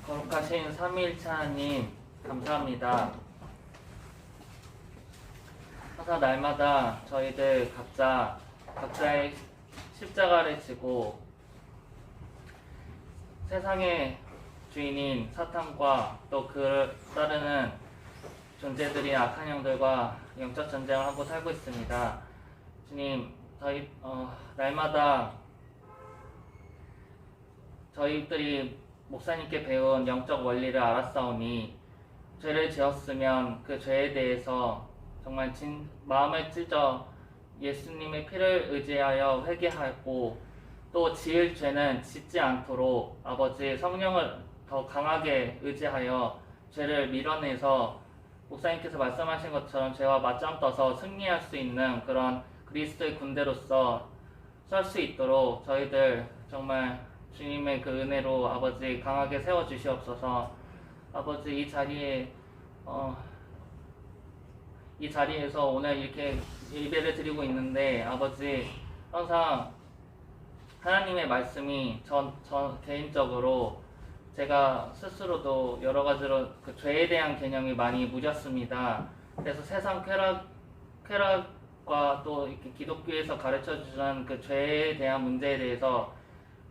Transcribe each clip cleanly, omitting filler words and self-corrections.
거룩하신 삼위일체 하나님 감사합니다. 항상 날마다 저희들 각자의 십자가를 지고 세상의 주인인 사탄과 또 그를 따르는 존재들이 악한 영들과 영적 전쟁을 하고 살고 있습니다. 주님, 저희 날마다 저희들이 목사님께 배운 영적 원리를 알았사오니 죄를 지었으면 그 죄에 대해서 정말 마음을 찢어 예수님의 피를 의지하여 회개하고 또 지을 죄는 짓지 않도록 아버지 성령을 더 강하게 의지하여 죄를 밀어내서 목사님께서 말씀하신 것처럼 죄와 맞짱 떠서 승리할 수 있는 그런 그리스도의 군대로서 설 수 있도록 저희들 정말 주님의 그 은혜로 아버지 강하게 세워주시옵소서. 아버지 이 자리에서 오늘 이렇게 예배를 드리고 있는데 아버지 항상 하나님의 말씀이 전 개인적으로 제가 스스로도 여러 가지로 그 죄에 대한 개념이 많이 무뎠습니다. 그래서 세상 쾌락과 또 이렇게 기독교에서 가르쳐 주는 그 죄에 대한 문제에 대해서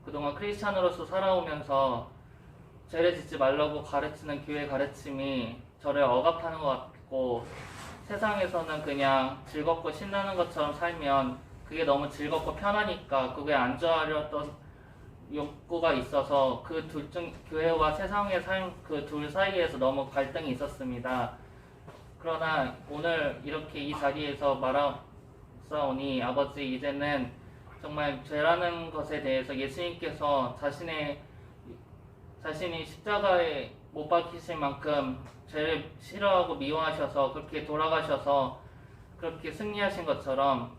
그동안 크리스찬으로서 살아오면서 죄를 짓지 말라고 가르치는 교회 가르침이 저를 억압하는 것 같고 세상에서는 그냥 즐겁고 신나는 것처럼 살면 그게 너무 즐겁고 편하니까 그게 안주하려던 욕구가 있어서 그 둘 중 교회와 세상의 삶 그 둘 사이에서 너무 갈등이 있었습니다. 그러나 오늘 이렇게 이 자리에서 말하사오니 아버지 이제는 정말 죄라는 것에 대해서 예수님께서 자신이 십자가에 못 박히실 만큼 죄를 싫어하고 미워하셔서 그렇게 돌아가셔서 그렇게 승리하신 것처럼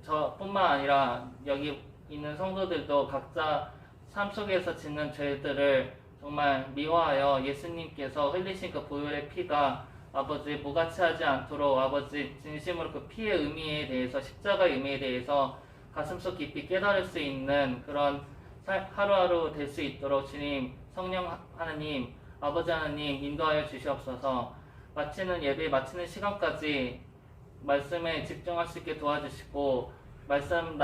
저뿐만 아니라 여기 있는 성도들도 각자 삶 속에서 짓는 죄들을 정말 미워하여 예수님께서 흘리신 그 보혈의 피가 아버지 무가치하지 않도록 아버지 진심으로 그 피의 의미에 대해서 십자가의 의미에 대해서 가슴속 깊이 깨달을 수 있는 그런 하루하루 될 수 있도록 주님 성령 하나님 아버지 하나님 인도하여 주시옵소서. 예배 마치는 시간까지 말씀에 집중할 수 있게 도와주시고 말씀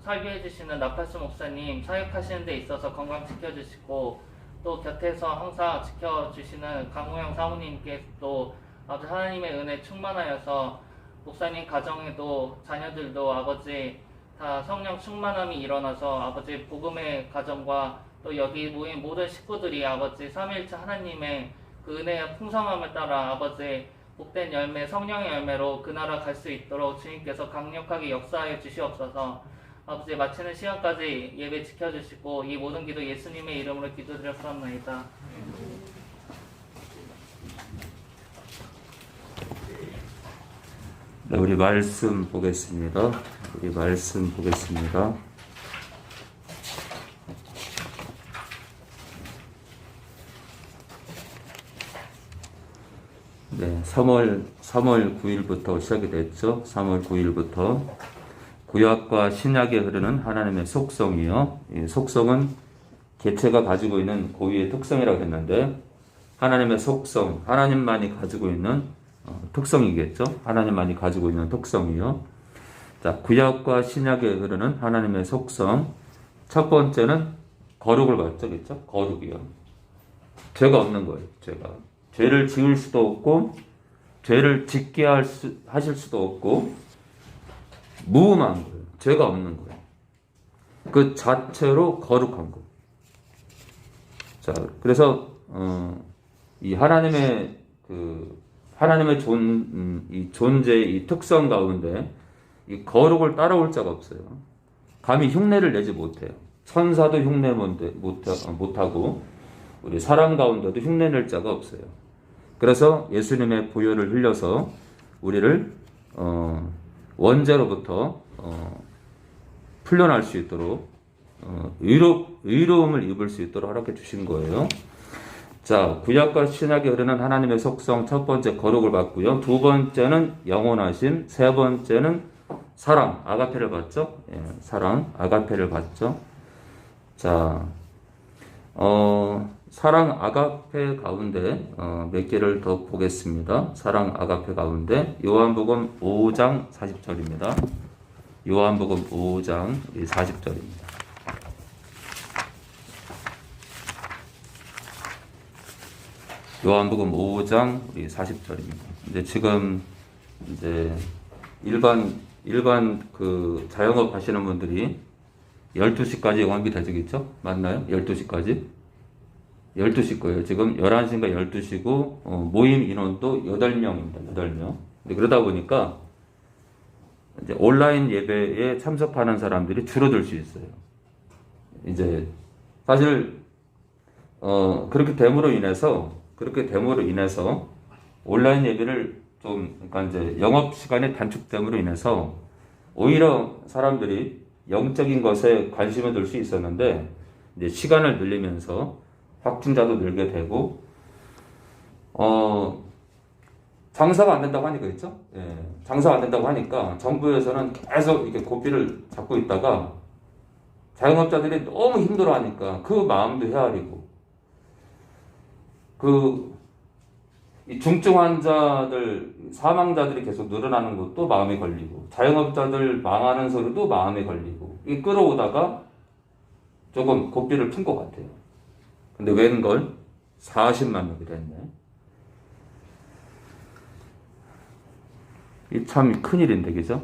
설교해 주시는 나팔수 목사님 사역하시는 데 있어서 건강 지켜주시고 또 곁에서 항상 지켜주시는 강우영 사모님께도 아버지 하나님의 은혜 충만하여서 목사님 가정에도 자녀들도 아버지 다 성령 충만함이 일어나서 아버지 복음의 가정과 또 여기 모인 모든 식구들이 아버지 삼위일체 하나님의 그 은혜의 풍성함을 따라 아버지 복된 열매 성령의 열매로 그 나라 갈 수 있도록 주님께서 강력하게 역사하여 주시옵소서. 아버지 마치는 시간까지 예배 지켜주시고 이 모든 기도 예수님의 이름으로 기도드렸사옵나이다. 네, 우리 말씀 보겠습니다. 네, 3월 9일부터 시작이 됐죠. 3월 9일부터 구약과 신약에 흐르는 하나님의 속성이요. 이 속성은 개체가 가지고 있는 고유의 특성이라고 했는데 하나님의 속성, 하나님만이 가지고 있는 특성이겠죠. 하나님만이 가지고 있는 특성이요. 자, 구약과 신약에 흐르는 하나님의 속성. 첫 번째는 거룩을 갖죠, 그렇죠? 거룩이요. 죄가 없는 거예요. 죄를 지을 수도 없고 죄를 짓게 하실 수도 없고 무음한 거예요. 죄가 없는 거예요. 그 자체로 거룩한 거. 자, 그래서 이 하나님의 이 존재의 이 특성 가운데 이 거룩을 따라올 자가 없어요. 감히 흉내를 내지 못해요. 천사도 흉내 못하고 우리 사람 가운데도 흉내낼 자가 없어요. 그래서 예수님의 보혈을 흘려서 우리를 원죄로부터 풀려날 수 있도록 의로움을 입을 수 있도록 허락해 주신 거예요. 자, 구약과 신약에 흐르는 하나님의 속성 첫 번째 거룩을 받고요. 두 번째는 영원하심, 세 번째는 사랑, 아가페를 받죠. 예, 사랑, 아가페를 받죠. 자, 사랑 아가페 가운데 몇 개를 더 보겠습니다. 사랑 아가페 가운데 요한복음 5장 40절입니다. 요한복음 5장 40절입니다. 요한복음 5장 40절입니다. 이제 지금 이제 일반 그 자영업 하시는 분들이 12시까지 영업이 되겠죠? 맞나요? 12시까지? 12시 거예요. 지금 11시인가 12시고, 모임 인원도 8명입니다. 8명. 근데 그러다 보니까, 이제 온라인 예배에 참석하는 사람들이 줄어들 수 있어요. 이제, 사실, 그렇게 됨으로 인해서, 온라인 예배를 좀, 그러니까 이제 영업시간이 단축됨으로 인해서, 오히려 사람들이 영적인 것에 관심을 둘 수 있었는데, 이제 시간을 늘리면서, 확진자도 늘게 되고, 장사가 안 된다고 하니까, 그렇죠? 예, 장사가 안 된다고 하니까 정부에서는 계속 이렇게 고삐를 잡고 있다가 자영업자들이 너무 힘들어 하니까 그 마음도 헤아리고, 이 중증 환자들, 사망자들이 계속 늘어나는 것도 마음에 걸리고, 자영업자들 망하는 소리도 마음에 걸리고, 이 끌어오다가 조금 고삐를 푼 것 같아요. 근데 웬걸 40만 명이 됐네. 이 참 큰일인데, 그죠?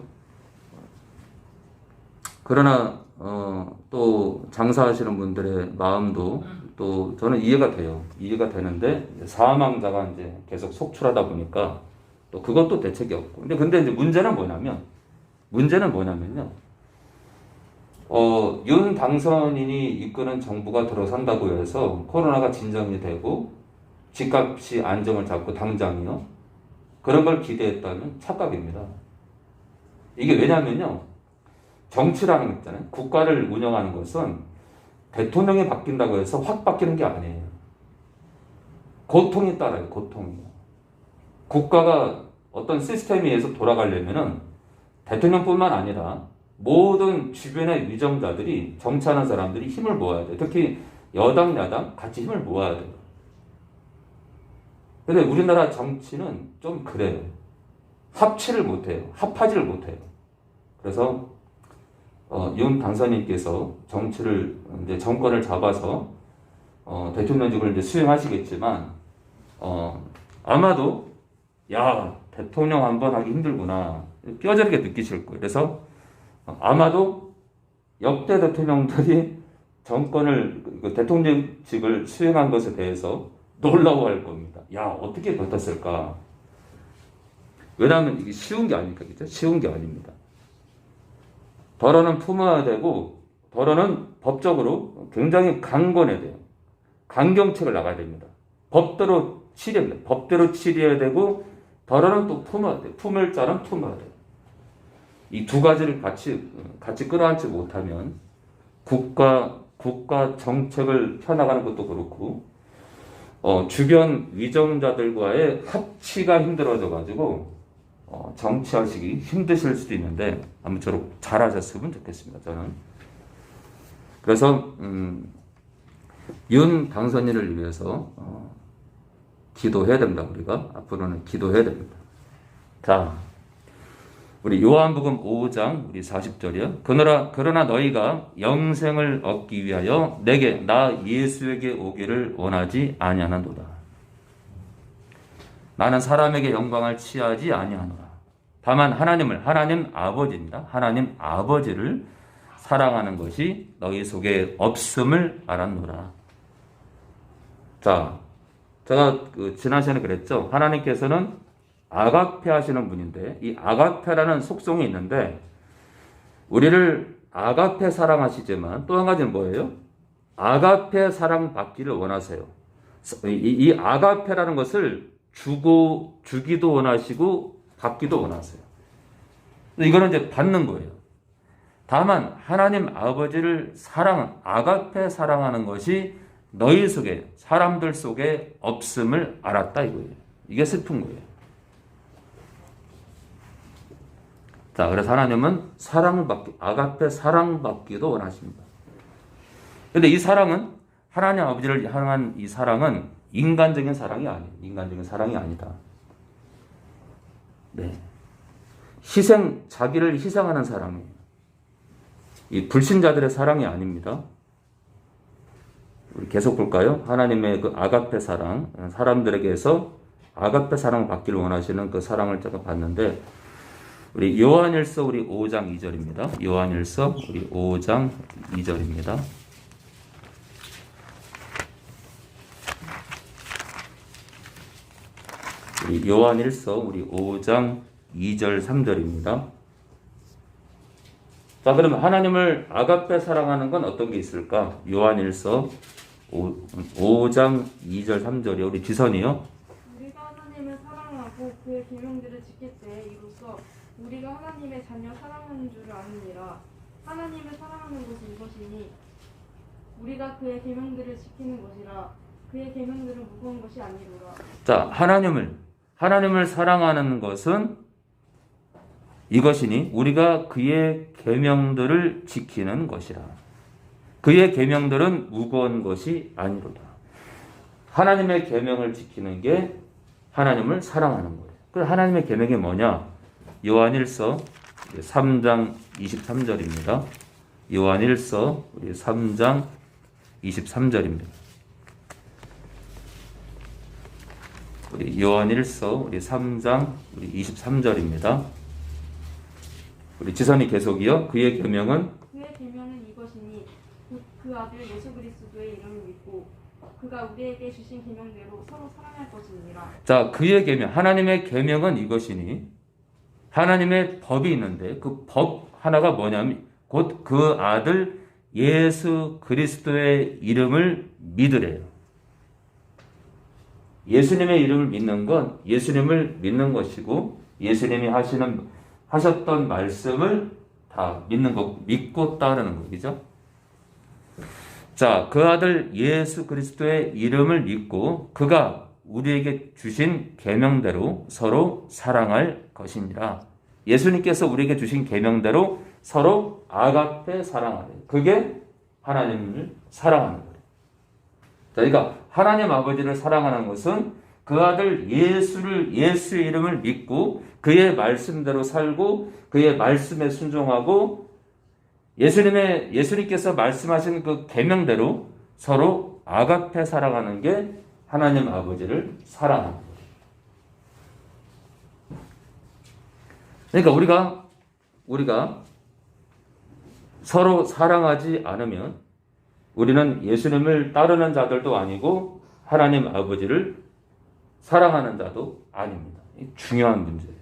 그러나 또 장사하시는 분들의 마음도 또 저는 이해가 돼요. 이해가 되는데 사망자가 이제 계속 속출하다 보니까 또 그것도 대책이 없고. 근데 이제 문제는 뭐냐면요. 윤 당선인이 이끄는 정부가 들어선다고 해서 코로나가 진정이 되고 집값이 안정을 잡고 당장이요. 그런 걸 기대했다면 착각입니다. 이게 왜냐면요. 정치라는 거 있잖아요. 국가를 운영하는 것은 대통령이 바뀐다고 해서 확 바뀌는 게 아니에요. 고통이 따라요. 고통이요. 국가가 어떤 시스템에 의해서 돌아가려면은 대통령뿐만 아니라 모든 주변의 위정자들이 정치하는 사람들이 힘을 모아야 돼요. 특히 여당, 야당 같이 힘을 모아야 돼요. 근데 우리나라 정치는 좀 그래요. 합치를 못해요. 합하지를 못해요. 그래서 윤 당선인께서 이제 정권을 잡아서 대통령직을 이제 수행하시겠지만 아마도 야 대통령 한번 하기 힘들구나 뼈저리게 느끼실 거예요. 그래서 아마도 역대 대통령들이 대통령직을 수행한 것에 대해서 놀라워할 겁니다. 야, 어떻게 버텼을까? 왜냐하면 이게 쉬운 게 아니니까, 그죠? 쉬운 게 아닙니다. 덜어는 품어야 되고, 덜어는 법적으로 굉장히 강건해야 돼요. 강경책을 나가야 됩니다. 법대로 치료해야 되고, 덜어는 또 품어야 돼요. 품을 자는 품어야 돼요. 이 두 가지를 같이 끌어안지 못하면 국가 정책을 펴나가는 것도 그렇고 주변 위정자들과의 합치가 힘들어져가지고 정치하시기 힘드실 수도 있는데 아무쪼록 잘하셨으면 좋겠습니다. 저는 그래서 윤 당선인을 위해서 기도해야 됩니다. 우리가 앞으로는 기도해야 됩니다. 자. 우리 요한복음 5장 우리 40절이요. 그러나 너희가 영생을 얻기 위하여 내게 나 예수에게 오기를 원하지 아니하노라. 나는 사람에게 영광을 취하지 아니하노라. 다만 하나님 아버지입니다. 하나님 아버지를 사랑하는 것이 너희 속에 없음을 알았노라. 자, 제가 지난 시간에 그랬죠. 하나님께서는 아가페 하시는 분인데 이 아가페라는 속성이 있는데 우리를 아가페 사랑하시지만 또 한 가지는 뭐예요? 아가페 사랑받기를 원하세요. 이 아가페라는 것을 주기도 원하시고 받기도 원하세요. 이거는 이제 받는 거예요. 다만 하나님 아버지를 아가페 사랑하는 것이 너희 속에 사람들 속에 없음을 알았다 이거예요. 이게 슬픈 거예요. 자, 그래서 하나님은 아가페 사랑받기도 원하십니다. 근데 이 사랑은 하나님 아버지를 향한 이 사랑은 인간적인 사랑이 아니에요. 인간적인 사랑이 아니다. 네. 자기를 희생하는 사랑이에요. 이 불신자들의 사랑이 아닙니다. 우리 계속 볼까요? 하나님의 그 아가페 사랑, 사람들에게서 아가페 사랑을 받기를 원하시는 그 사랑을 제가 봤는데, 우리 요한일서 우리 5장 2절입니다. 요한일서 우리 5장 2절입니다. 우리 요한일서 우리 5장 2절 3절입니다. 자, 그러면 하나님을 아가페 사랑하는 건 어떤 게 있을까? 요한일서 5장 2절 3절이요. 우리 지선이요. 우리가 하나님을 사랑하고 그의 계명들을 지킬 때에 이로써 우리가 하나님의 자녀 사랑하는 줄을 아느니라. 하나님을 사랑하는 것이 이것이니 우리가 그의 계명들을 지키는 것이라. 그의 계명들은 무거운 것이 아니로라. 자, 하나님을 사랑하는 것은 이것이니 우리가 그의 계명들을 지키는 것이라. 그의 계명들은 무거운 것이 아니로다. 하나님의 계명을 지키는 게 하나님을 사랑하는 거예요. 그 하나님의 계명이 뭐냐? 요한일서 3장 23절입니다. 요한일서 3장 23절입니다. 우리 요한일서 3장 23절입니다. 우리 지선이 계속이요. 그의 계명은 이것이니 곧 그 아들 예수 그리스도의 이름을 믿고 그가 우리에게 주신 계명대로 서로 사랑할 것이니라. 자, 그의 계명, 하나님의 계명은 이것이니 하나님의 법이 있는데 그 법 하나가 뭐냐면 곧 그 아들 예수 그리스도의 이름을 믿으래요. 예수님의 이름을 믿는 건 예수님을 믿는 것이고 예수님이 하셨던 말씀을 다 믿는 거, 믿고 따르는 거죠. 자, 그 아들 예수 그리스도의 이름을 믿고 그가 우리에게 주신 계명대로 서로 사랑할 것이니라. 예수님께서 우리에게 주신 계명대로 서로 아가페 사랑하래요. 그게 하나님을 사랑하는 거예요. 자, 그러니까 하나님 아버지를 사랑하는 것은 그 아들 예수의 이름을 믿고 그의 말씀대로 살고 그의 말씀에 순종하고 예수님께서 말씀하신 그 계명대로 서로 아가페 사랑하는 게 하나님 아버지를 사랑하는 거예요. 그러니까 우리가 서로 사랑하지 않으면 우리는 예수님을 따르는 자들도 아니고 하나님 아버지를 사랑하는 자도 아닙니다. 중요한 문제예요.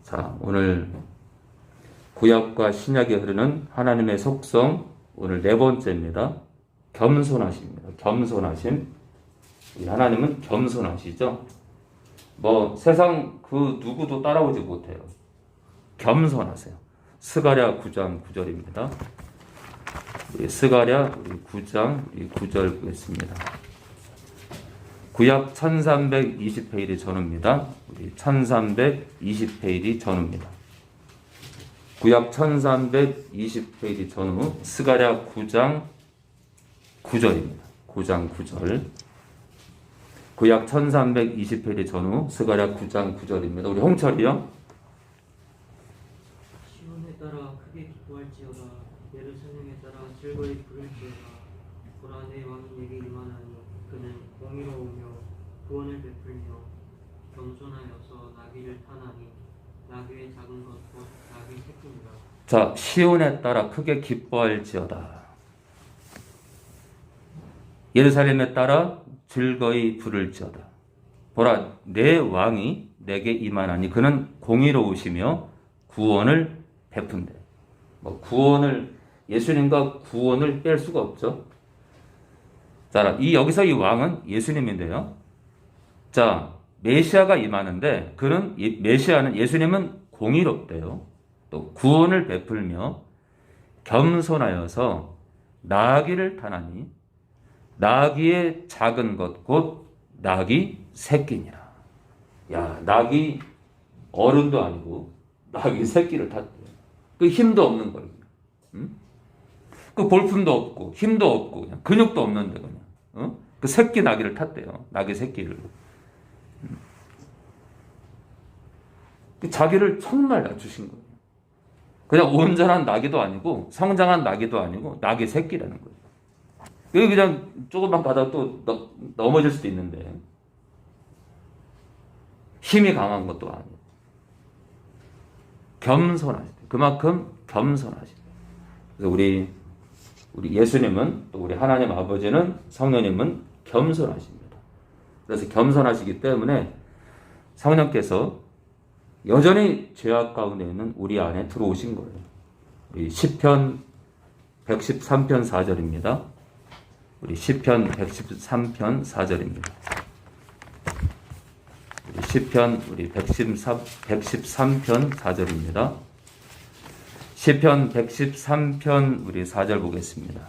자, 오늘 구약과 신약에 흐르는 하나님의 속성, 오늘 네 번째입니다. 겸손하십니다. 겸손하심. 하나님은 겸손하시죠? 세상 그 누구도 따라오지 못해요. 겸손하세요. 스가랴 9장 9절입니다. 스가랴 9장 9절 보겠습니다. 구약 1320페이지 전후입니다. 1320페이지 전후입니다. 구약 1320페이지 전후 스가랴 9장 9절입니다. 9장 9절. 구약 1320페이지 전후 스가랴 9장 9절입니다. 우리 홍철이요. 시온에 따라 크게 기뻐할지어다. 예루살렘에 따라 즐거이 부를지어다. 보라 내 왕이 내게 임하나니 그는 공의로우며 구원을 베풀며 겸손하여서 나귀를 타나니 나귀의 작은 것 곧 나귀 새끼니라. 자, 시온에 따라 크게 기뻐할지어다. 예루살렘에 따라 즐거이 부를지어다. 보라 내 왕이 내게 임하나니 그는 공의로우시며 구원을 베푼대. 예수님과 구원을 뺄 수가 없죠. 자, 여기서 이 왕은 예수님인데요. 자, 메시아가 임하는데 메시아는 예수님은 공의롭대요. 또 구원을 베풀며 겸손하여서 나귀를 타나니 나귀의 작은 것 곧 나귀 새끼니라. 야, 나귀 어른도 아니고 나귀 새끼를 탔대요. 그 힘도 없는 거예요. 그 볼품도 없고 힘도 없고 그냥 근육도 없는데 그냥 그 새끼 나귀를 탔대요. 나귀 새끼를. 자기를 정말 낮추신 거예요. 그냥 온전한 나귀도 아니고 성장한 나귀도 아니고 나귀 새끼라는 거예요. 여기 그냥 조금만 가다가 또 넘어질 수도 있는데 힘이 강한 것도 아니고 겸손하시다. 그만큼 겸손하시다. 그래서 우리 예수님은 또 우리 하나님 아버지는 성령님은 겸손하십니다. 그래서 겸손하시기 때문에 성령께서 여전히 죄악 가운데 있는 우리 안에 들어오신 거예요. 우리 시편 113편 4절입니다. 우리 시편 113편 4절입니다. 우리 시편 우리 113편 4절입니다. 시편 113편 우리 4절 보겠습니다.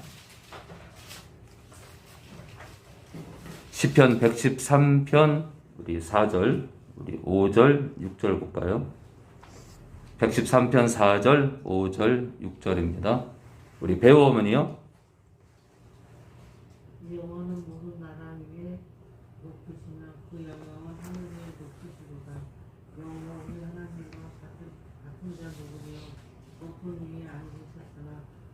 시편 113편 우리 4절 우리 5절 6절 볼까요? 113편 4절 5절 6절입니다. 우리 배우 어머니요. 영원은 모든 나라 위에 높으시며 그 영광은 하늘에 높으시도다. 영원 우리 하나님과 같은 자 누구며 높은 위에 앉으셨으나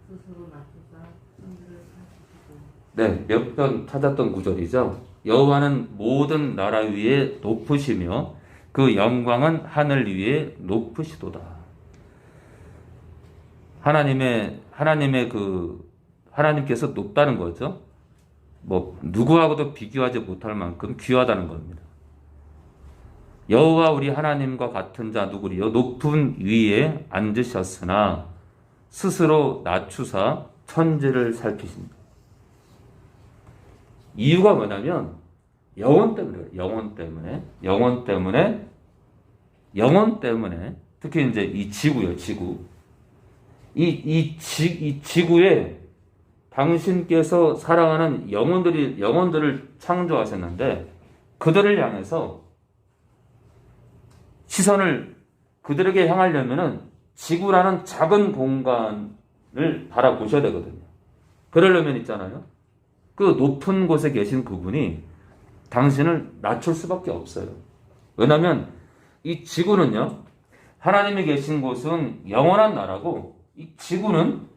스스로 낮추사 천지를 사시고. 네, 몇 번 찾았던 구절이죠. 여호와는 모든 나라 위에 높으시며 그 영광은 하늘 위에 높으시도다. 하나님께서 높다는 거죠. 뭐 누구하고도 비교하지 못할 만큼 귀하다는 겁니다. 여호와 우리 하나님과 같은 자 누구리요? 높은 위에 앉으셨으나 스스로 낮추사 천지를 살피십니다. 이유가 뭐냐면 영혼 때문에 특히 이제 이 지구요, 지구. 이 지구에 당신께서 사랑하는 영혼들을 창조하셨는데 그들을 향해서 시선을 그들에게 향하려면은 지구라는 작은 공간을 바라보셔야 되거든요. 그러려면 있잖아요. 그 높은 곳에 계신 그분이 당신을 낮출 수밖에 없어요. 왜냐하면 이 지구는요, 하나님이 계신 곳은 영원한 나라고 이 지구는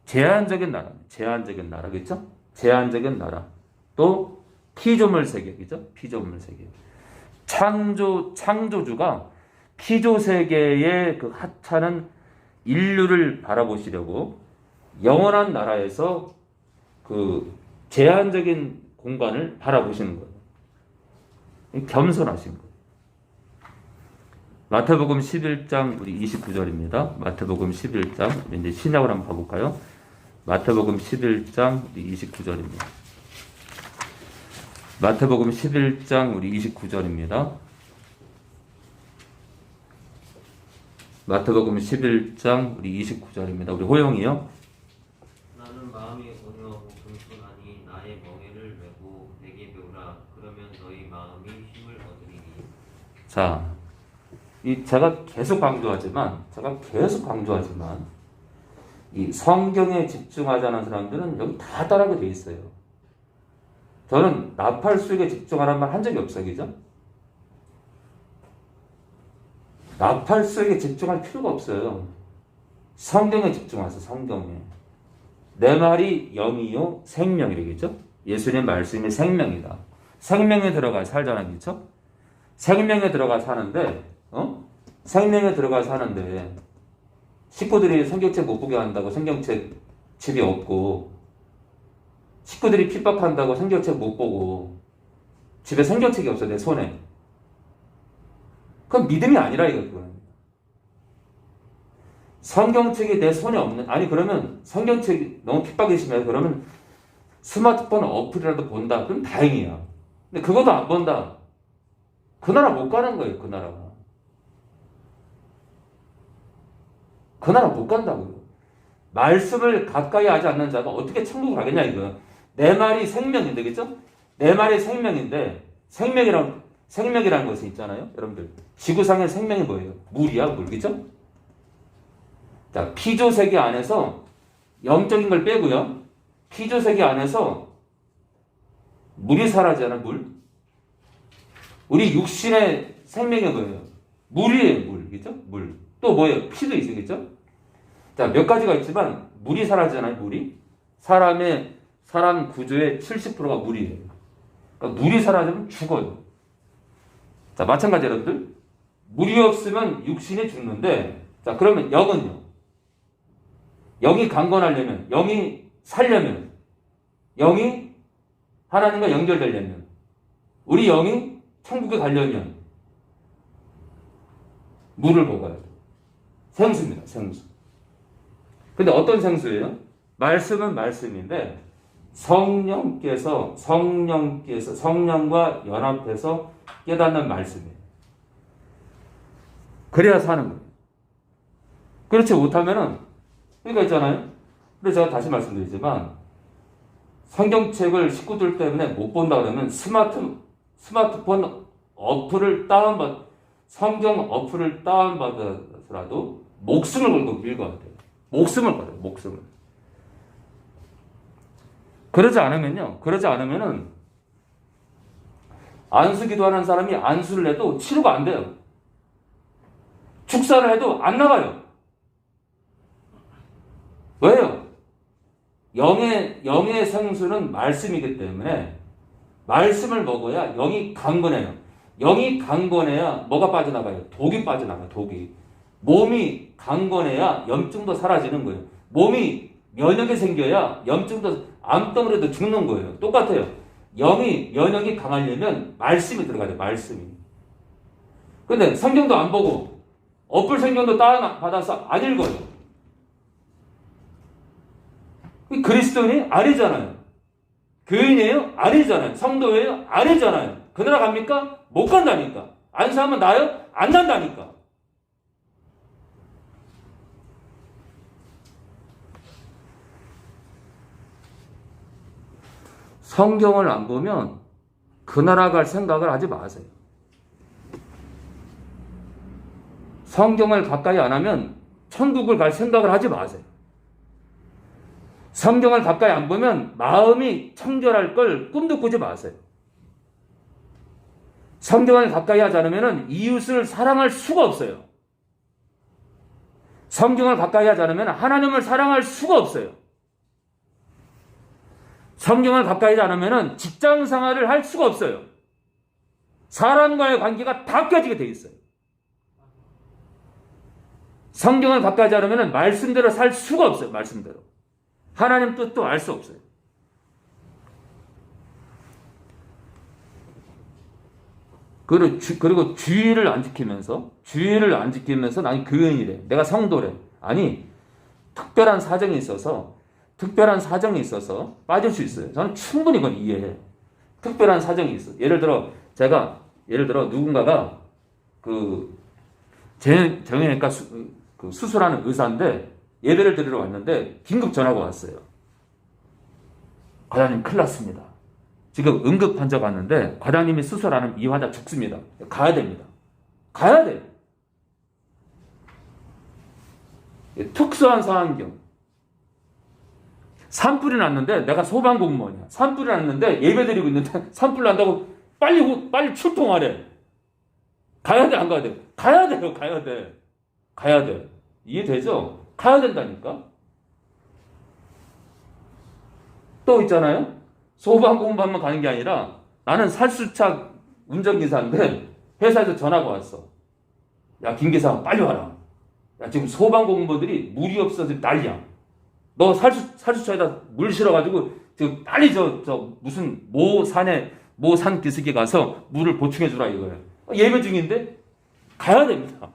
제한적인 나라입니다. 제한적인 나라겠죠? 제한적인 나라. 또 피조물 세계이죠? 피조물 세계. 창조주가 피조 세계의 그 하찮은 인류를 바라보시려고 영원한 나라에서 그 제한적인 공간을 바라보시는 거예요. 겸손하신 거예요. 마태복음 11장 우리 29절입니다. 마태복음 11장 이제 신약을 한번 봐볼까요? 마태복음 11장 우리 29절입니다. 마태복음 11장 우리 29절입니다. 마태복음 11장 우리 29절입니다. 우리 호영이요. 나는 마음이 온유하고 겸손하니 나의 멍에를 메고 내게 배우라. 그러면 너희 마음이 힘을 얻으리니. 자, 제가 계속 강조하지만 이 성경에 집중하자는 사람들은 여기 다 따라하게 돼 있어요. 저는 나팔수에게 집중하라는 말 한 적이 없어요. 그죠? 나팔수에게 집중할 필요가 없어요. 성경에 집중하세요. 성경에. 내 말이 영이요 생명이래겠죠? 예수님 말씀이 생명이다. 생명에 들어가 살잖아요. 그렇죠? 생명에 들어가 사는데 생명에 들어가 사는데 식구들이 성경책 못 보게 한다고 성경책 집이 없고 식구들이 핍박한다고 성경책 못 보고 집에 성경책이 없어 내 손에. 그건 믿음이 아니라 이거거든요. 성경책이 내 손에 없는 그러면 성경책이 너무 핍박이 심해요. 그러면 스마트폰 어플이라도 본다. 그럼 다행이야. 근데 그것도 안 본다. 그 나라 못 가는 거예요. 그 나라가. 그 나라 못 간다고요. 말씀을 가까이 하지 않는 자가 어떻게 천국을 가겠냐 이거. 내 말이 생명인데 그죠? 내 말이 생명인데 생명이라는 것이 있잖아요. 여러분들 지구상의 생명이 뭐예요? 물이야 물. 그죠? 자, 피조 세계 안에서 영적인 걸 빼고요. 피조 세계 안에서 물이 사라지잖아, 물. 우리 육신의 생명이 뭐예요? 물이에요, 물. 그죠? 물. 또 뭐예요? 피도 있겠죠? 자, 몇 가지가 있지만 물이 사라지잖아요, 물이. 사람 구조의 70%가 물이에요. 그러니까 물이 사라지면 죽어요. 자, 마찬가지 여러분들. 물이 없으면 육신이 죽는데, 자, 그러면 영은요? 영이 강건하려면, 영이 살려면, 영이 하나님과 연결되려면, 우리 영이 천국에 가려면, 물을 먹어야 돼요. 생수입니다, 생수. 근데 어떤 생수예요? 말씀은 말씀인데, 성령과 연합해서 깨닫는 말씀이에요. 그래야 사는 거예요. 그렇지 못하면은, 그러니까 있잖아요. 그래서 제가 다시 말씀드리지만, 성경책을 식구들 때문에 못 본다 그러면 스마트폰 어플을 성경 어플을 다운받아서라도 목숨을 걸고 읽어야 돼요. 목숨을 걸어요, 목숨을. 그러지 않으면은, 안수 기도하는 사람이 안수를 해도 치료가 안 돼요. 축사를 해도 안 나가요. 왜요? 영의 생수는 말씀이기 때문에 말씀을 먹어야 영이 강건해요. 영이 강건해야 뭐가 빠져나가요? 독이 빠져나가요, 독이. 몸이 강건해야 염증도 사라지는 거예요. 몸이 면역이 생겨야 염증도 암덩어리도 죽는 거예요. 똑같아요. 면역이 강하려면 말씀이 들어가야 돼요, 말씀이. 근데 성경도 안 보고 어플 성경도 다운받아서 안 읽어요. 그리스도인이 아니잖아요. 교인이에요? 아니잖아요. 성도예요? 아니잖아요. 그 나라 갑니까? 못 간다니까. 안수하면 나요? 안 난다니까. 성경을 안 보면 그 나라 갈 생각을 하지 마세요. 성경을 가까이 안 하면 천국을 갈 생각을 하지 마세요. 성경을 가까이 안 보면 마음이 청결할 걸 꿈도 꾸지 마세요. 성경을 가까이 하지 않으면 이웃을 사랑할 수가 없어요. 성경을 가까이 하지 않으면 하나님을 사랑할 수가 없어요. 성경을 가까이 하지 않으면 직장 생활을 할 수가 없어요. 사람과의 관계가 다 깨지게 돼 있어요. 성경을 가까이 하지 않으면 말씀대로 살 수가 없어요. 말씀대로. 하나님 뜻도 알 수 없어요. 그리고 주의를 안 지키면서 나는 교인이래. 내가 성도래. 아니, 특별한 사정이 있어서 빠질 수 있어요. 저는 충분히 그건 이해해. 특별한 사정이 있어. 예를 들어 누군가가 정형외과 수술하는 의사인데 예배를 드리러 왔는데 긴급 전화가 왔어요. 과장님 큰일 났습니다. 지금 응급 환자가 왔는데 과장님이 수술하는 이 환자 죽습니다. 가야 됩니다. 가야 돼. 특수한 상황경. 산불이 났는데 내가 소방공무원이야. 산불이 났는데 예배 드리고 있는데 산불 난다고 빨리 출동하래. 가야 돼, 안 가야 돼? 가야 돼요, 가야 돼. 이해되죠? 가야 된다니까? 또 있잖아요? 소방공무원만 가는 게 아니라 나는 살수차 운전기사인데 회사에서 전화가 왔어. 야, 김 기사 빨리 와라. 야, 지금 소방공무원들이 물이 없어서 난리야. 너 살수차에다 물 실어가지고 지금 빨리 무슨 산 기슭에 가서 물을 보충해주라 이거예요. 예배 중인데 가야 됩니다.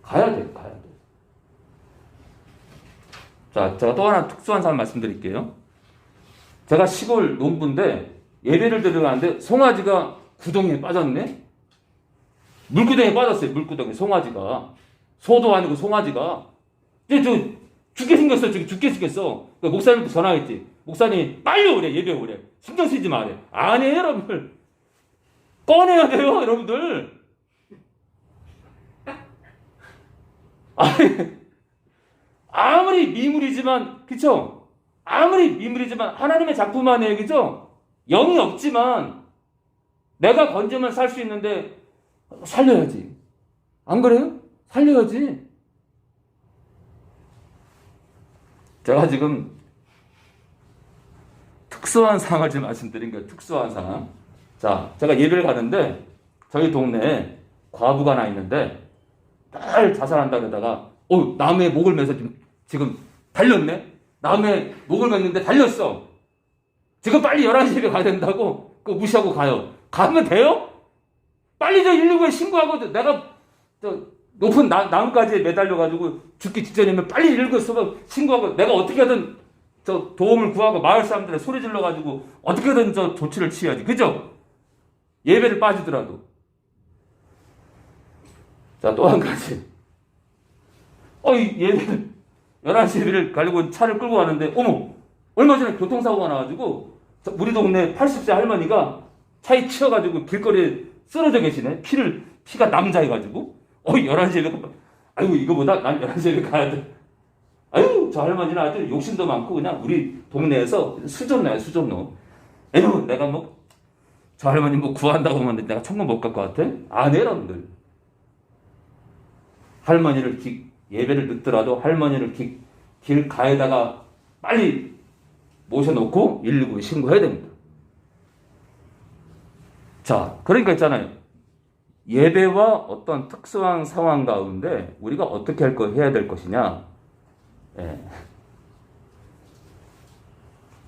가야 돼. 자, 제가 또 하나 특수한 사람 말씀드릴게요. 제가 시골 농부인데 예배를 드려가는데 송아지가 구덩이에 빠졌네? 물구덩이에 빠졌어요. 송아지가. 소도 아니고 송아지가. 이제 죽게 생겼어. 죽게 생겼어. 그러니까 목사님한테 전화했지. 목사님 빨리 오래. 예배 오래. 신경 쓰지 마래. 아니에요, 여러분들. 꺼내야 돼요, 여러분들. 아무리 미물이지만, 그쵸? 아무리 미물이지만 하나님의 작품 아니에요, 그죠? 영이 없지만 내가 건지면 살 수 있는데 살려야지. 안 그래요? 살려야지. 제가 지금 특수한 상황을 지금 말씀드린 거예요. 특수한 상황. 자, 제가 예배를 가는데 저희 동네에 과부가 하나 있는데 늘 자살한다 그러다가 나무에 목을 매서 지금 달렸네? 나무에 목을 맸는데 달렸어. 지금 빨리 11시에 가야 된다고 그거 무시하고 가요. 가면 돼요? 빨리 저 119에 신고하고 내가 저 높은 나무까지 매달려가지고 죽기 직전이면 빨리 119에 신고하고 내가 어떻게든 저 도움을 구하고 마을 사람들에 소리 질러가지고 어떻게든 저 조치를 취해야지. 그죠? 예배를 빠지더라도. 자, 또 한 가지. 예배를 11시 예배를 가려고 차를 끌고 가는데 얼마 전에 교통사고가 나가지고 우리 동네 80세 할머니가 차에 치여가지고 길거리에 쓰러져 계시네. 피가 남자해가지고 11시 예배 이거보다 난 11시 예배 가야 돼. 저 할머니는 아주 욕심도 많고 그냥 우리 동네에서 수전노야, 수전노. 내가 저 할머니 구한다고 하면 내가 천국 못 갈 것 같아? 안 해, 여러분들. 할머니를 예배를 늦더라도 할머니를 길 가에다가 빨리 모셔놓고 119에 신고해야 됩니다. 자, 그러니까 있잖아요. 예배와 어떤 특수한 상황 가운데 우리가 어떻게 해야 될 것이냐.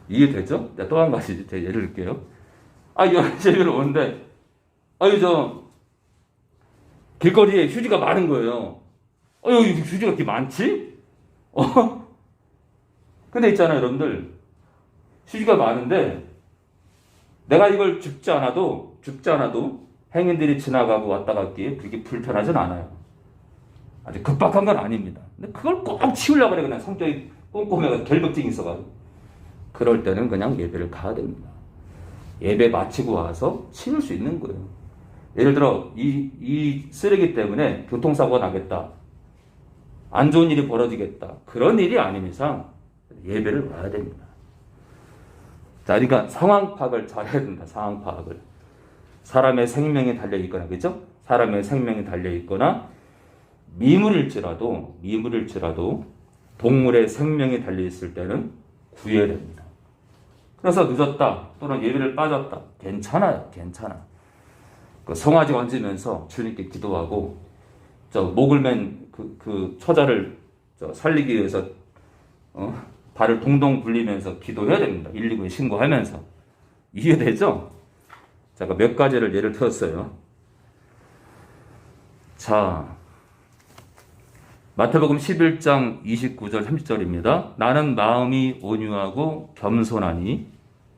이해되죠? 또 한 가지 제가 예를 들게요. 11시 예배를 오는데 길거리에 휴지가 많은 거예요. 휴지가 이렇게 많지? 근데 있잖아요, 여러분들. 휴지가 많은데 내가 이걸 줍지 않아도 행인들이 지나가고 왔다 갔기에 그게 불편하진 않아요. 아주 급박한 건 아닙니다. 근데 그걸 꼭 치우려고 그래. 그냥 성격이 꼼꼼해가 결벽증이 있어가지고. 그럴 때는 그냥 예배를 가야 됩니다. 예배 마치고 와서 치울 수 있는 거예요. 예를 들어 이 쓰레기 때문에 교통사고가 나겠다. 안 좋은 일이 벌어지겠다. 그런 일이 아닌 이상 예배를 와야 됩니다. 자, 그러니까 상황 파악을 잘 해야 된다. 상황 파악을. 사람의 생명이 달려있거나, 그죠? 사람의 생명이 달려있거나 미물일지라도 동물의 생명이 달려있을 때는 구해야 됩니다. 그래서 늦었다 또는 예배를 빠졌다. 괜찮아요. 그 송아지 얹으면서 주님께 기도하고 목을 맨 그 처자를 살리기 위해서 발을 동동 굴리면서 기도해야 됩니다. 119에 신고하면서. 이해되죠? 제가 몇 가지를 예를 들었어요. 자, 마태복음 11장 29절 30절입니다. 나는 마음이 온유하고 겸손하니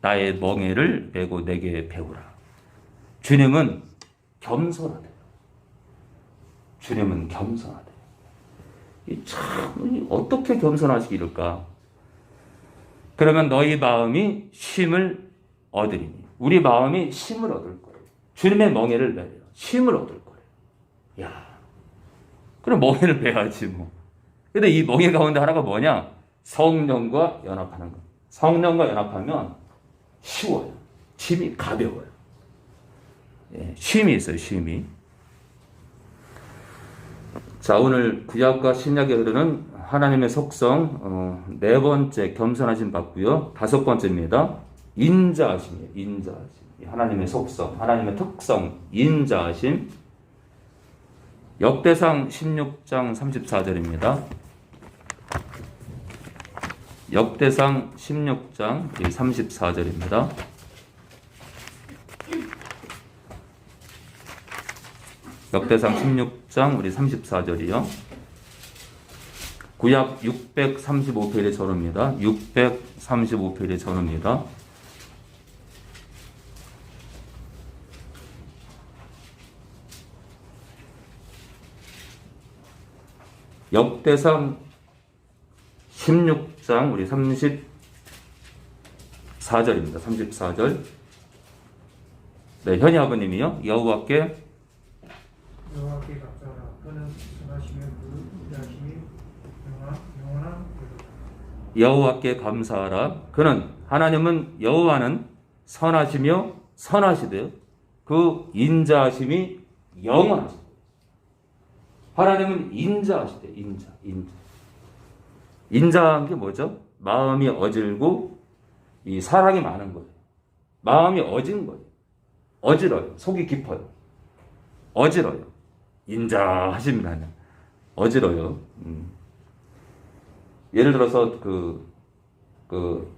나의 멍에를 메고 내게 배우라. 주님은 겸손하대요. 참 어떻게 겸손하시기를까? 그러면 너희 마음이 쉼을 얻으리니. 우리 마음이 쉼을 얻을 거예요. 주님의 멍에를 메요. 쉼을 얻을 거예요. 야, 그럼 멍에를 메야지 뭐. 근데 이 멍에 가운데 하나가 뭐냐? 성령과 연합하는 거. 성령과 연합하면 쉬워요. 쉼이 가벼워요. 쉼이 있어요. 쉼이. 자, 오늘 구약과 신약에 흐르는 하나님의 속성 네 번째 겸손하심 봤고요. 다섯 번째입니다. 인자하심이에요. 인자하심. 하나님의 속성, 하나님의 특성, 인자하심. 역대상 16장 34절입니다. 역대상 16장 34절입니다. 역대상 16장 우리 34절이요. 구약 635페이지 전후입니다. 635페이지 전후입니다. 역대상 16장 우리 34절입니다. 34절. 네, 현희 아버님이요. 여호와께 여호와께 갑자라. 그는 선하시며 그 인자하심이 영원한 것이다. 여호와께 감사하라. 그는 하나님은 여호와는 선하시며 선하시되 그 인자하심이 영원하시다. 하나님은 인자하시대. 인자. 인자한 게 뭐죠? 마음이 어질고 이 사랑이 많은 거예요. 마음이 어진 거예요. 어지러요. 속이 깊어요. 어지러요. 인자하십니다. 어지러요. 예를 들어서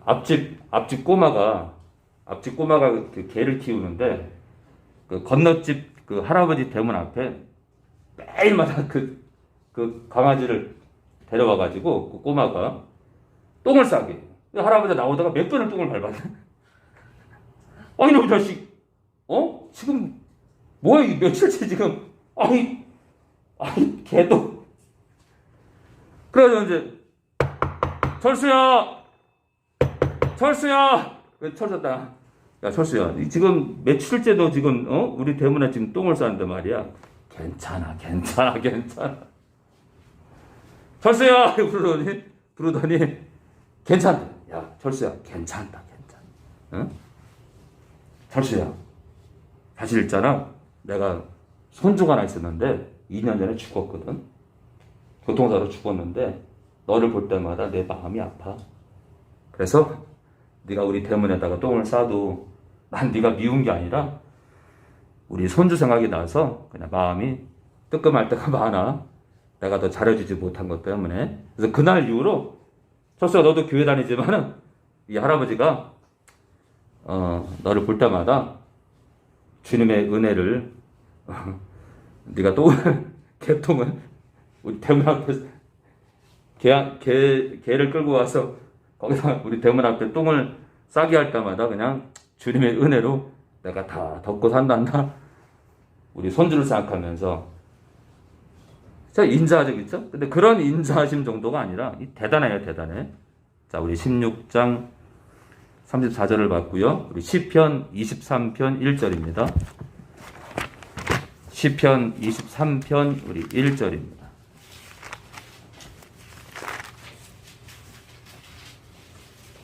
앞집 꼬마가 그 개를 키우는데 그 건너집 그 할아버지 대문 앞에 매일마다 그 강아지를 데려와가지고 그 꼬마가 똥을 싸게 해요. 할아버지가 나오다가 몇 번을 똥을 밟았네. 아니 너 자식, 지금 뭐야 이 며칠째 지금 아니 개도. 그래서 이제 철수야 철수다. 야 철수야 지금 며칠째도 지금 우리 대문에 지금 똥을 쌌는데 말이야. 괜찮아. 철수야 부르더니 괜찮다. 야 철수야 괜찮다. 응? 철수야 사실 있잖아 내가 손주가 하나 있었는데 2년 전에 죽었거든. 교통사고로 죽었는데 너를 볼 때마다 내 마음이 아파. 그래서 네가 우리 대문에다가 똥을 싸도 난 네가 미운 게 아니라 우리 손주 생각이 나서 그냥 마음이 뜨끔할 때가 많아. 내가 더 잘해주지 못한 것 때문에. 그래서 그날 이후로 철수야 너도 교회 다니지만은 이 할아버지가 너를 볼 때마다 주님의 은혜를 네가 개똥을 우리 대문 앞에서 개를 끌고 와서 거기다 우리 대문 앞에 똥을 싸게 할 때마다 그냥 주님의 은혜로 내가 다 덮고 산단다. 우리 손주를 생각하면서 진짜 인자하죠. 근데 그런 인자하심 정도가 아니라 대단해요. 자, 우리 16장 34절을 봤고요. 우리 시편 23편 1절입니다. 시편 23편 우리 1절입니다.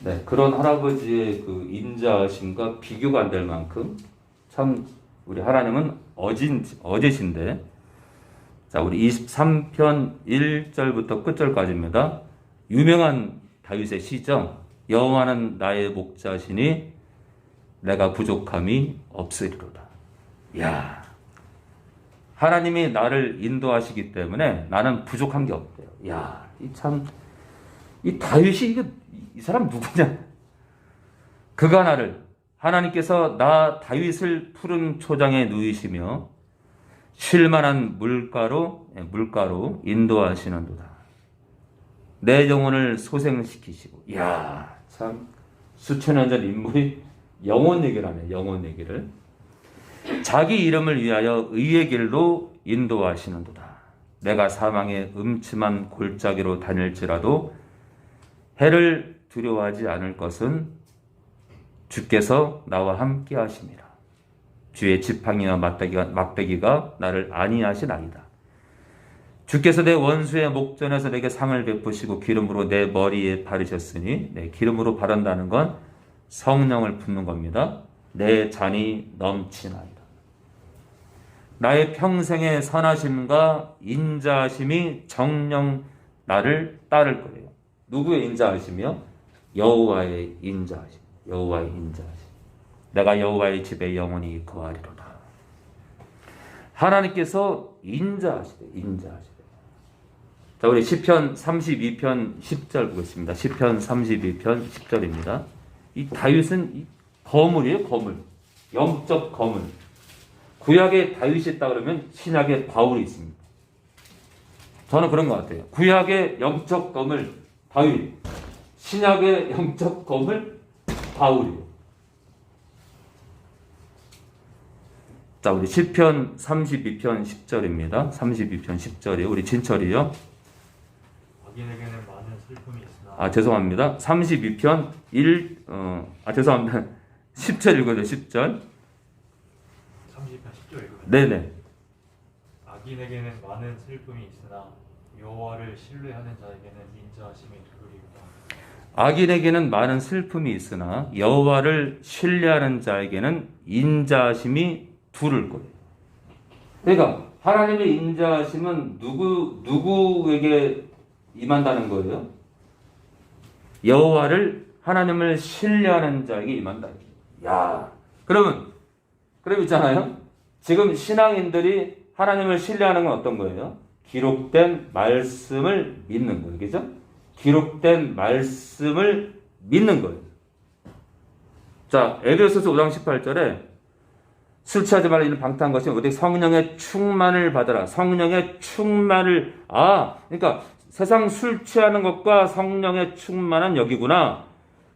네, 그런 할아버지의 그 인자하심과 비교가 안 될 만큼 참 우리 하나님은 어제신데. 자, 우리 23편 1절부터 끝절까지입니다. 유명한 다윗의 시죠. 여호와는 나의 목자시니 내가 부족함이 없으리로다. 이야, 하나님이 나를 인도하시기 때문에 나는 부족한 게 없대요. 이야, 이 다윗이 이 사람 누구냐? 그가 나를 하나님께서 나 다윗을 푸른 초장에 누이시며 쉴만한 물가로 인도하시는도다. 내 영혼을 소생시키시고. 이야, 참 수천 년 전 인물이 영혼 얘기를 하네. 영혼 얘기를. 자기 이름을 위하여 의의 길로 인도하시는도다. 내가 사망의 음침한 골짜기로 다닐지라도 해를 두려워하지 않을 것은 주께서 나와 함께 하심이라. 주의 지팡이와 막대기가 나를 안위하시나이다. 주께서 내 원수의 목전에서 내게 상을 베푸시고 기름으로 내 머리에 바르셨으니, 내 기름으로 바른다는 건 성령을 붓는 겁니다. 내 잔이 넘치나이다. 나의 평생의 선하심과 인자하심이 정녕 나를 따를 거예요. 누구의 인자하심이요? 여호와의 인자하심. 여호와의 인자하심. 내가 여호와의 집에 영원히 거하리로다. 하나님께서 인자하시대. 자, 우리 시편 32편 10절 보겠습니다. 시편 32편 10절입니다. 이 다윗은 거물이에요, 거물. 영적 거물. 구약에 다윗이 있다 그러면 신약에 바울이 있습니다. 저는 그런 것 같아요. 구약의 영적 거물 다윗, 신약의 영적 거물 바울이에요. 자, 우리 시편 32편 10절입니다. 32편 10절이에요. 우리 진철이요. 악인에게는 많은 슬픔이 있으나. 죄송합니다. 32편 죄송합니다. 10절 읽어줘. 10절. 32편 10절 읽으면. 네네. 악인에게는 많은 슬픔이 있으나 여호와를 신뢰하는 자에게는 인자하심이 두루리로다. 악인에게는 많은 슬픔이 있으나 여호와를 신뢰하는 자에게는 인자하심이 두를 거예요. 그러니까 하나님의 인자하심은 누구에게 임한다는 거예요? 여호와를 하나님을 신뢰하는 자에게 임한다. 야, 그럼 있잖아요. 지금 신앙인들이 하나님을 신뢰하는 건 어떤 거예요? 기록된 말씀을 믿는 거예요. 그죠? 기록된 말씀을 믿는 거예요. 자, 에베소서 5장 18절에 술 취하지 말라 이는 방탕한 것이 어디 성령의 충만을 받아라. 성령의 충만을 그러니까 세상 술 취하는 것과 성령의 충만은 여기구나.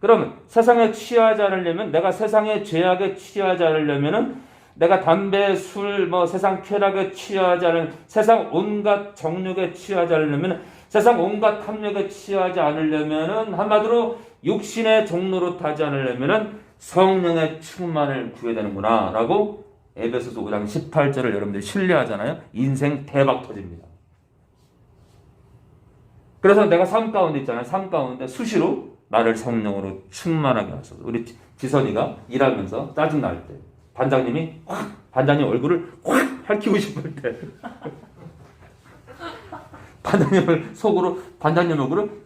그러면 세상에 취하지 않으려면 내가 세상의 죄악에 취하지 않으려면은 내가 담배, 술, 세상 쾌락에 취하지 않으면 세상 온갖 정욕에 취하지 않으려면 세상 온갖 탐욕에 취하지 않으려면은 한마디로 육신의 종로로 타지 않으려면은 성령의 충만을 구해야 되는구나라고 에베소서 5장 18절을 여러분들이 신뢰하잖아요. 인생 대박 터집니다. 그래서 내가 삶 가운데 있잖아요. 삶 가운데 수시로 나를 성령으로 충만하게 하소서. 우리 지선이가 일하면서 짜증날 때 반장님 얼굴을 확 핥히고 싶을 때 반장님 얼굴을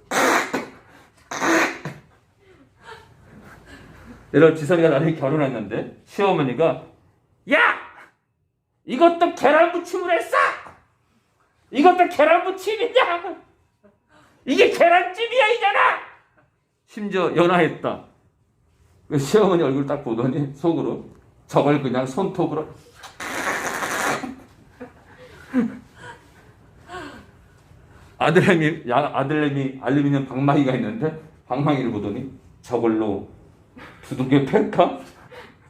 예를 들어 지선이가 나중에 결혼했는데 시어머니가 야! 이것도 계란무침을 했어! 이것도 계란무침이냐! 이게 계란찜이야 이잖아! 심지어 연하했다. 시어머니 얼굴 딱 보더니 속으로 저걸 그냥 손톱으로 아들내미 알루미늄 방망이가 있는데 방망이를 보더니 저걸로 두들겨 팰까?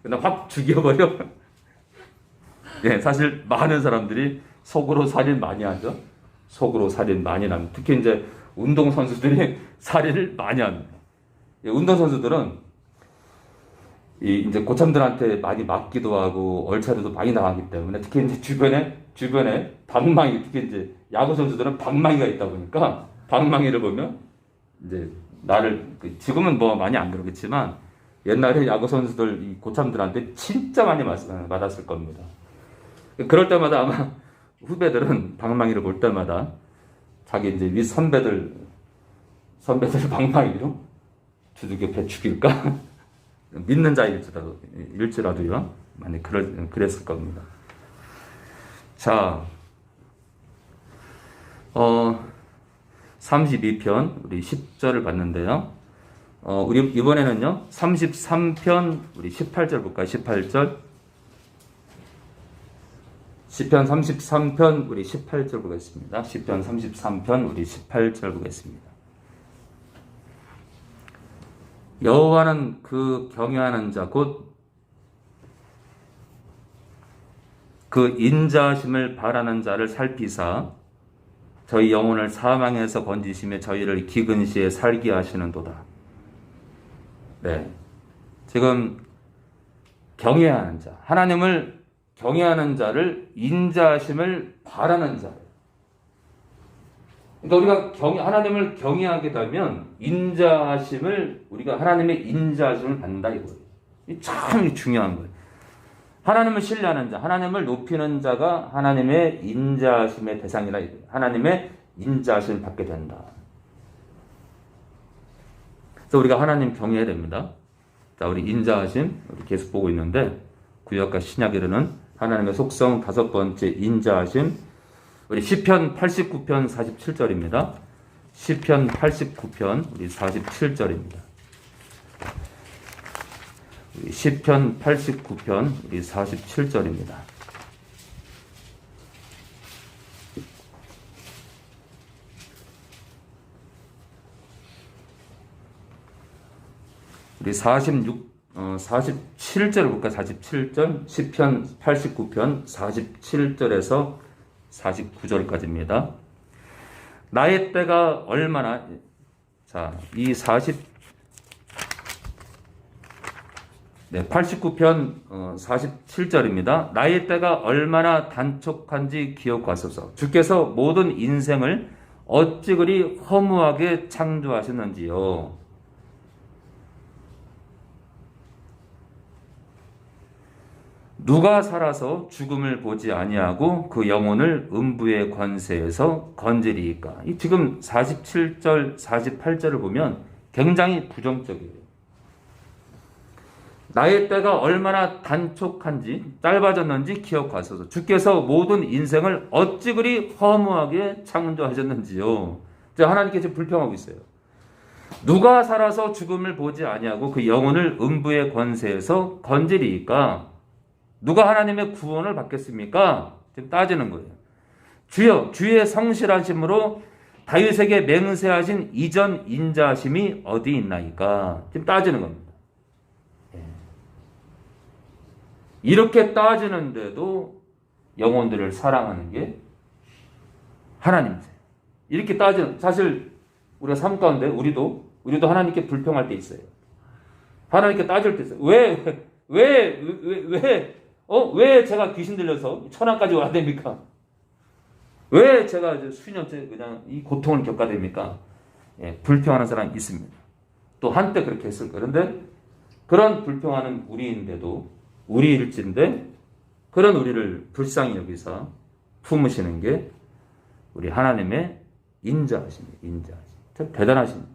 그냥 확 죽여버려. 예, 사실 많은 사람들이 속으로 살인 많이 하죠. 속으로 살인 많이 합니다. 특히 이제 운동선수들이 살인을 많이 합니다. 예, 운동선수들은 이제 고참들한테 많이 맞기도 하고 얼차려도 많이 나가기 때문에 특히 이제 주변에 방망이, 특히 이제 야구 선수들은 방망이가 있다 보니까 방망이를 보면 이제 나를 지금은 많이 안 그러겠지만 옛날에 야구 선수들 이 고참들한테 진짜 많이 맞았을 겁니다. 그럴 때마다 아마 후배들은 방망이를 볼 때마다 자기 이제 윗 선배들 방망이로 두들겨 배 죽일까? 믿는 자일지라도요. 많이 그랬을 겁니다. 자, 32편 우리 10절을 봤는데요. 우리 이번에는요 33편 우리 18절 볼까요? 18절. 시편 33편 우리 18절 보겠습니다. 시편 33편 우리 18절 보겠습니다. 여호와는 그 경외하는 자 곧 그 인자하심을 바라는 자를 살피사 저희 영혼을 사망에서 건지시며 저희를 기근 시에 살게 하시는도다. 네, 지금 경외하는 자, 하나님을 경외하는 자를 인자하심을 바라는 자. 그러니까 우리가 하나님을 경외하게 되면 우리가 하나님의 인자하심을 받는다 이거예요. 이 참 중요한 거예요. 하나님을 신뢰하는 자, 하나님을 높이는 자가 하나님의 인자하심의 대상이라 이거예요. 하나님의 인자하심을 받게 된다. 그래서 우리가 하나님 경외해야 됩니다. 자, 우리 인자하심 우리 계속 보고 있는데 구약과 신약에는 하나님의 속성 5번째 인자하심. 우리 시편 89편 47절입니다. 시편 89편 우리 47절입니다. 우리 시편 89편 우리 47절입니다. 우리 47절 볼까? 47절 시편 89편 47절에서 49절까지입니다. 나의 때가 얼마나 네, 89편 47절입니다. 나의 때가 얼마나 단촉한지 기억하소서. 주께서 모든 인생을 어찌 그리 허무하게 창조하셨는지요. 누가 살아서 죽음을 보지 아니하고 그 영혼을 음부의 권세에서 건지리이까. 지금 47절, 48절을 보면 굉장히 부정적이에요. 나의 때가 얼마나 단촉한지, 짧아졌는지 기억하소서. 주께서 모든 인생을 어찌 그리 허무하게 창조하셨는지요. 하나님께 지금 불평하고 있어요. 누가 살아서 죽음을 보지 아니하고 그 영혼을 음부의 권세에서 건지리이까. 누가 하나님의 구원을 받겠습니까? 지금 따지는 거예요. 주여, 주의 성실하심으로 다윗에게 맹세하신 이전 인자하심이 어디 있나이까? 지금 따지는 겁니다. 이렇게 따지는데도 영혼들을 사랑하는 게 하나님이세요. 이렇게 따지는, 사실 우리가 삶 가운데 우리도 하나님께 불평할 때 있어요. 하나님께 따질 때 있어요. 왜 제가 귀신 들려서 천안까지 와야 됩니까? 왜 제가 수년째 그냥 이 고통을 겪어야 됩니까? 예, 불평하는 사람이 있습니다. 또 한때 그렇게 했을 거예요. 그런데 그런 불평하는 우리인데도, 우리일진데 그런 우리를 불쌍히 여기서 품으시는 게 우리 하나님의 인자하십니다. 인자하심. 참 대단하십니다.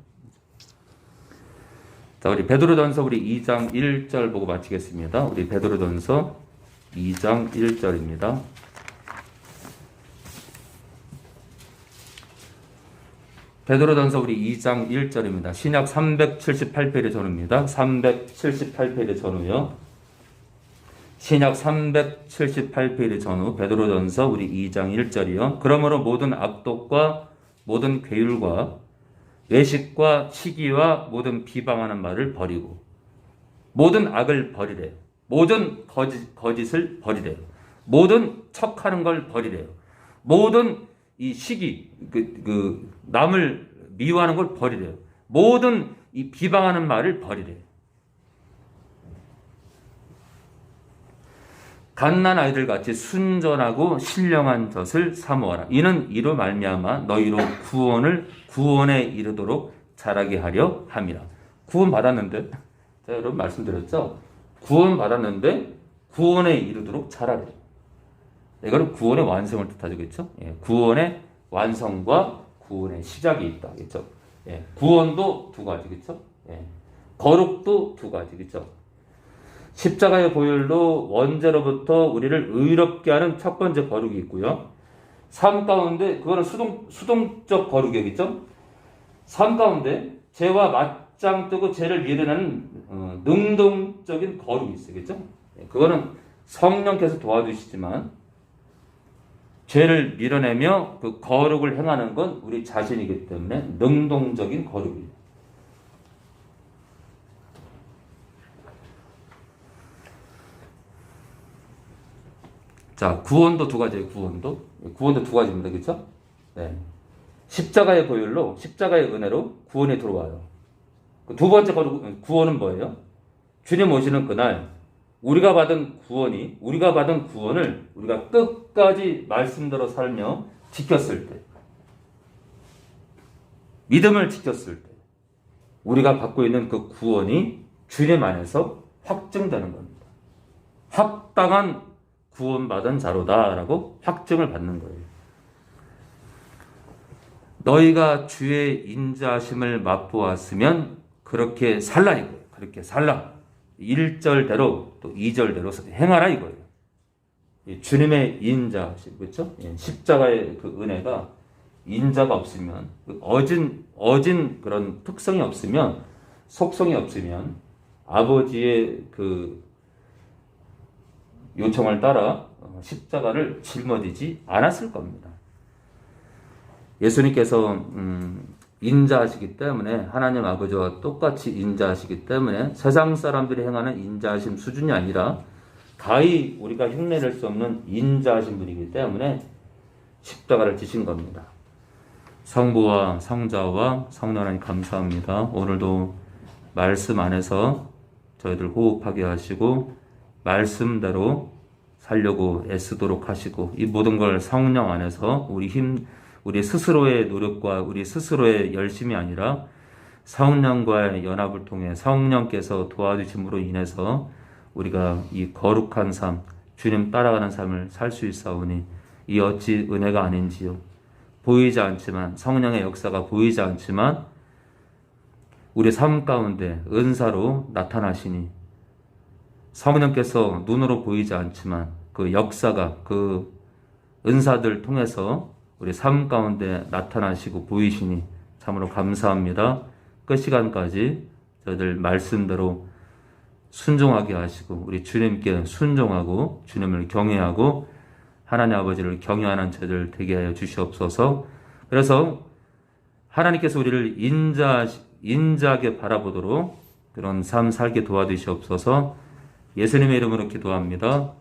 자, 우리 베드로전서 우리 2장 1절 보고 마치겠습니다. 우리 베드로전서 2장 1절입니다. 베드로전서 우리 2장 1절입니다. 신약 378페이지 전후입니다. 378페이지 전후요. 신약 378페이지 전후 베드로전서 우리 2장 1절이요. 그러므로 모든 악독과 모든 괴율과 외식과 시기와 모든 비방하는 말을 버리고 모든 악을 버리래요. 모든 거짓을 버리래요. 모든 척하는 걸 버리래요. 모든 이 시기, 남을 미워하는 걸 버리래요. 모든 이 비방하는 말을 버리래요. 갓난 아이들 같이 순전하고 신령한 젖을 사모하라. 이는 이로 말미암아 너희로 구원에 이르도록 자라게 하려 함이라. 구원 받았는데, 제가 여러분 말씀드렸죠. 구원 받았는데 구원에 이르도록 자라래. 이거는 구원의 완성을 뜻하죠, 그렇죠? 예, 구원의 완성과 구원의 시작이 있다, 그렇죠? 예, 구원도 두 가지, 그렇죠? 예, 거룩도 두 가지, 그렇죠? 십자가의 보혈로 원죄로부터 우리를 의롭게 하는 첫 번째 거룩이 있고요. 삶 가운데 그거는 수동적 거룩이겠죠. 삶 가운데 죄와 맞짱 뜨고 죄를 밀어내는 능동적인 거룩이 있어요, 그렇죠? 그거는 성령께서 도와주시지만 죄를 밀어내며 그 거룩을 행하는 건 우리 자신이기 때문에 능동적인 거룩이에요. 자, 구원도 두 가지예요. 구원도 두 가지입니다. 그렇죠? 네. 십자가의 보혈로, 십자가의 은혜로 구원이 들어와요. 두 번째 구원은 뭐예요? 주님 오시는 그날 우리가 받은 구원을 우리가 끝까지 말씀대로 살며 지켰을 때, 믿음을 지켰을 때 우리가 받고 있는 그 구원이 주님 안에서 확증되는 겁니다. 합당한 구원받은 자로다라고 확증을 받는 거예요. 너희가 주의 인자하심을 맛보았으면 그렇게 살라 이거예요. 그렇게 살라. 1절대로 또 2절대로 행하라 이거예요. 주님의 인자하심, 그렇죠? 십자가의 그 은혜가 인자가 없으면, 어진 그런 특성이 없으면, 속성이 없으면 아버지의 그 요청을 따라 십자가를 짊어지지 않았을 겁니다. 예수님께서 인자하시기 때문에, 하나님 아버지와 똑같이 인자하시기 때문에 세상 사람들이 행하는 인자하심 수준이 아니라 가히 우리가 흉내낼 수 없는 인자하신 분이기 때문에 십자가를 지신 겁니다. 성부와 성자와 성령 하나님 감사합니다. 오늘도 말씀 안에서 저희들 호흡하게 하시고 말씀대로 살려고 애쓰도록 하시고 이 모든 걸 성령 안에서 우리 스스로의 노력과 우리 스스로의 열심이 아니라 성령과의 연합을 통해 성령께서 도와주심으로 인해서 우리가 이 거룩한 삶, 주님 따라가는 삶을 살 수 있사오니 이 어찌 은혜가 아닌지요. 보이지 않지만 성령의 역사가 보이지 않지만 우리 삶 가운데 은사로 나타나시니 성령께서 눈으로 보이지 않지만 그 역사가 그 은사들 통해서 우리 삶 가운데 나타나시고 보이시니 참으로 감사합니다. 끝 시간까지 저희들 말씀대로 순종하게 하시고 우리 주님께 순종하고 주님을 경외하고 하나님 아버지를 경외하는 저희들 되게 하여 주시옵소서. 그래서 하나님께서 우리를 인자하게 바라보도록 그런 삶 살게 도와주시옵소서. 예수님의 이름으로 기도합니다.